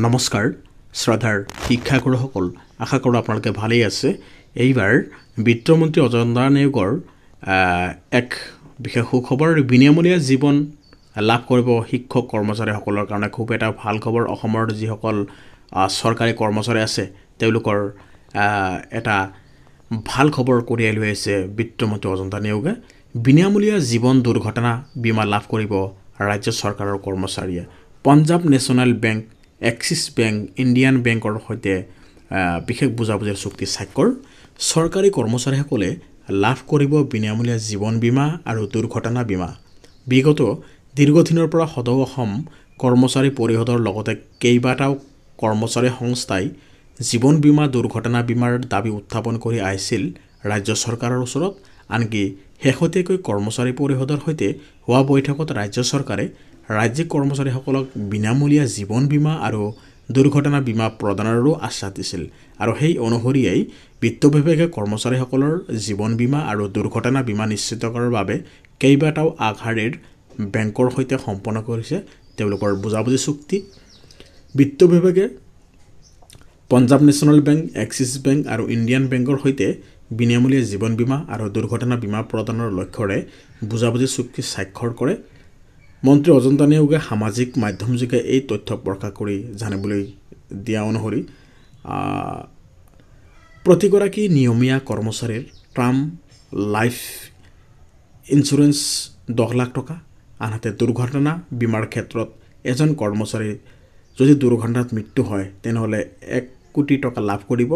নমস্কাৰ শ্ৰদ্ধাৰ শিক্ষাগুৰুসকল আশা কৰোঁ আপোনালোকে ভালেই আছে। এইবাৰ বিত্তমন্ত্ৰী অজন্তা নেওগৰ এক বিশেষ সুখবৰ বিনামূলীয়া জীৱন লাভ কৰিব শিক্ষক কৰ্মচাৰীসকলৰ কাৰণে খুব এটা ভাল খবৰ। অসমৰ যিসকল চৰকাৰী কৰ্মচাৰী আছে তেওঁলোকৰ এটা ভাল খবৰ কঢ়িয়াই লৈ আহিছে বিত্তমন্ত্ৰী অজন্তা নেওগে। বিনামূলীয়া জীৱন দুৰ্ঘটনা বীমা লাভ কৰিব ৰাজ্য চৰকাৰৰ কৰ্মচাৰীয়ে। Punjab national bank, axis bank, Indian বেংকৰ সৈতে বিশেষ বুজাবুজিৰ চুক্তি স্বাক্ষৰ। চৰকাৰী কৰ্মচাৰীসকলে লাভ কৰিব বিনামূলীয়া জীৱন বীমা আৰু দুৰ্ঘটনা বীমা। বিগত দীৰ্ঘদিনৰ পৰা সদৌ অসম কৰ্মচাৰী পৰিষদৰ লগতে কেইবাটাও কৰ্মচাৰী সংস্থাই জীৱন বীমা দুৰ্ঘটনা বীমাৰ দাবী উত্থাপন কৰি আহিছিল ৰাজ্য চৰকাৰৰ ওচৰত। আনকি শেহতীয়াকৈ কৰ্মচাৰী পৰিষদৰ সৈতে হোৱা বৈঠকত ৰাজ্য চৰকাৰে ৰাজ্যিক কৰ্মচাৰীসকলক বিনামূলীয়া জীৱন বীমা আৰু দুৰ্ঘটনা বীমা প্ৰদানৰো আশ্বাস দিছিল। আৰু সেই অনুসৰিয়েই বিত্ত বিভাগে কৰ্মচাৰীসকলৰ জীৱন বীমা আৰু দুৰ্ঘটনা বীমা নিশ্চিত কৰাৰ বাবে কেইবাটাও আগশাৰীৰ বেংকৰ সৈতে সম্পন্ন কৰিছে তেওঁলোকৰ বুজাবুজি চুক্তি। বিত্ত বিভাগে Punjab national bank, axis bank আৰু ইণ্ডিয়ান বেংকৰ সৈতে বিনামূলীয়া জীৱন বীমা আৰু দুৰ্ঘটনা বীমা প্ৰদানৰ লক্ষ্যৰে বুজাবুজি চুক্তি স্বাক্ষৰ কৰে। মন্ত্ৰী অজন্তা নেওগে সামাজিক মাধ্যমযোগে এই তথ্য প্ৰকাশ কৰি জানিবলৈ দিয়া অনুসৰি প্ৰতিগৰাকী নিয়মীয়া কৰ্মচাৰীৰ টাৰ্ম লাইফ ইঞ্চুৰেঞ্চ 10 লাখ টকা। আনহাতে দুৰ্ঘটনা বীমাৰ ক্ষেত্ৰত এজন কৰ্মচাৰীৰ যদি দুৰ্ঘটনাত মৃত্যু হয় তেনেহ'লে 1 কোটি টকা লাভ কৰিব।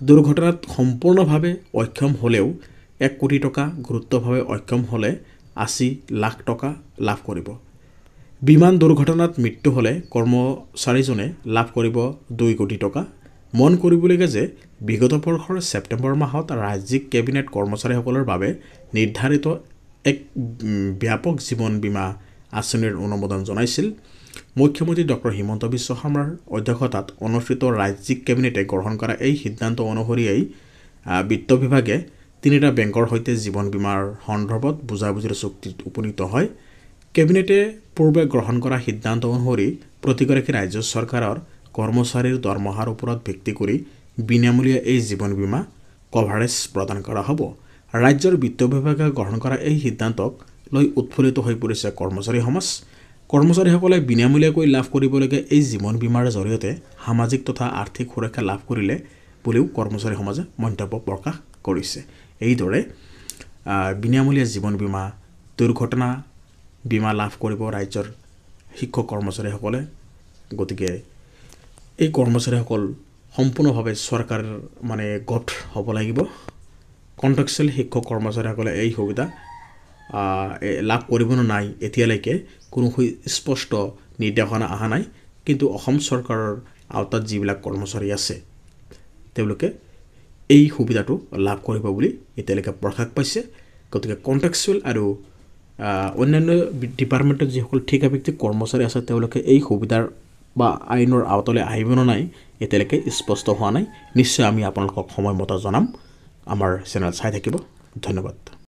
দুৰ্ঘটনাত সম্পূৰ্ণভাৱে অক্ষম হ'লেও 1 কোটি টকা, গুৰুত্বভাৱে অক্ষম হ'লে 80 লাখ টকা লাভ কৰিব। বিমান দুৰ্ঘটনাত মৃত্যু হ'লে কৰ্মচাৰীজনে লাভ কৰিব 2 কোটি টকা। মন কৰিবলগীয়া যে বিগত বৰ্ষৰ ছেপ্টেম্বৰ মাহত ৰাজ্যিক কেবিনেট কৰ্মচাৰীসকলৰ বাবে নিৰ্ধাৰিত এক ব্যাপক জীৱন বীমা আঁচনিৰ অনুমোদন জনাইছিল। মুখ্যমন্ত্ৰী ডক্টৰ হিমন্ত বিশ্ব শৰ্মাৰ অধ্যক্ষতাত অনুষ্ঠিত ৰাজ্যিক কেবিনেটে গ্ৰহণ কৰা এই সিদ্ধান্ত অনুসৰিয়েই বিত্ত বিভাগে 3টা বেংকৰ সৈতে জীৱন বীমাৰ সন্দৰ্ভত বুজাবুজিৰ চুক্তিত উপনীত হয়। কেবিনেটে পূৰ্বে গ্ৰহণ কৰা সিদ্ধান্ত অনুসৰি প্ৰতিগৰাকী ৰাজ্য চৰকাৰৰ কৰ্মচাৰীৰ দৰমহাৰ ওপৰত ভিত্তি কৰি বিনামূলীয়া এই জীৱন বীমা কভাৰেজ প্ৰদান কৰা হ'ব। ৰাজ্যৰ বিত্ত বিভাগে গ্ৰহণ কৰা এই সিদ্ধান্তক লৈ উৎফুল্লিত হৈ পৰিছে কৰ্মচাৰী সমাজ। কৰ্মচাৰীসকলে বিনামূলীয়াকৈ লাভ কৰিবলগীয়া এই জীৱন বীমাৰ জৰিয়তে সামাজিক তথা আৰ্থিক সুৰক্ষা লাভ কৰিলে বুলিও কৰ্মচাৰী সমাজে মন্তব্য প্ৰকাশ কৰিছে। এইদৰে বিনামূলীয়া জীৱন বীমা, দুৰ্ঘটনা বীমা লাভ কৰিব ৰাজ্যৰ শিক্ষক কৰ্মচাৰীসকলে। গতিকে এই কৰ্মচাৰীসকল সম্পূৰ্ণভাৱে চৰকাৰৰ গঠ হ'ব লাগিব। কণ্ট্ৰেকচুৱেল শিক্ষক কৰ্মচাৰীসকলে এই সুবিধা লাভ কৰিব নে নাই এতিয়ালৈকে কোনো স্পষ্ট নিৰ্দেশনা অহা নাই। কিন্তু অসম চৰকাৰৰ আওতাত যিবিলাক কৰ্মচাৰী আছে তেওঁলোকে এই সুবিধাটো লাভ কৰিব বুলি এতিয়ালৈকে প্ৰকাশ পাইছে। গতিকে কণ্ট্ৰেকচুৱেল আৰু অন্যান্য ডিপাৰ্টমেণ্টত যিসকল ঠিকাভিত্তিক কৰ্মচাৰী আছে তেওঁলোকে এই সুবিধাৰ বা আইনৰ আওতালৈ আহিব নে নাই এতিয়ালৈকে স্পষ্ট হোৱা নাই। নিশ্চয় আমি আপোনালোকক সময়মতে জনাম। আমাৰ চেনেল চাই থাকিব। ধন্যবাদ।